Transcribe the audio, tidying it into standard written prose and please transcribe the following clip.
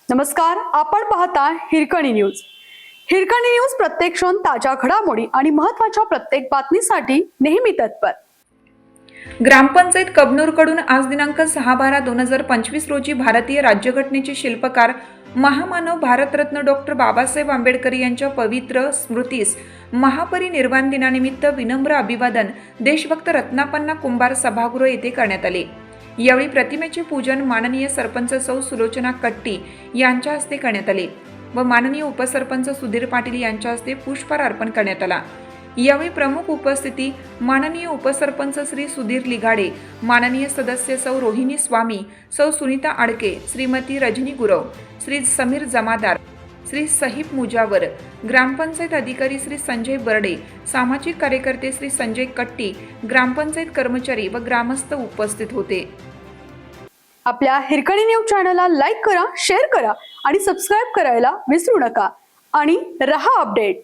नमस्कार, आपण पाहता हिरकणी न्यूज. हिरकणी न्यूज प्रत्येक क्षण ताज्या घडामोडी आणि महत्त्वाच्या प्रत्येक बातमीसाठी नेहमी तत्पर. ग्रामपंचायत कबनूरकडून आज दिनांक 6/12/2025 रोजी भारतीय राज्यघटनेचे शिल्पकार महामानव भारतरत्न डॉक्टर बाबासाहेब आंबेडकर यांच्या पवित्र स्मृतीस महापरिनिर्वाण दिनानिमित्त विनम्र अभिवादन देशभक्त रत्नापन्ना कुंभार सभागृह येथे करण्यात आले. यावेळी प्रतिमेचे पूजन माननीय सरपंच सौ सुलोचना कट्टी यांच्या हस्ते करण्यात आले व माननीय उपसरपंच सुधीर पाटील यांच्या हस्ते पुष्पहार अर्पण करण्यात आला. यावेळी प्रमुख उपस्थिती माननीय उपसरपंच श्री सुधीर लिगाडे, माननीय सदस्य सौ रोहिणी स्वामी, सौ सुनीता आडके, श्रीमती रजनी गुरव, श्री समीर जमादार, श्री सहीब मुजावर, ग्रामपंचायत अधिकारी श्री संजय बर्डे, सामाजिक कार्यकर्ते श्री संजय कट्टी, ग्रामपंचायत कर्मचारी व ग्रामस्थ उपस्थित होते. आपल्या हिरकणी न्यूज चॅनलला लाईक करा, शेअर करा आणि सबस्क्राईब करायला विसरू नका आणि रहा अपडेट.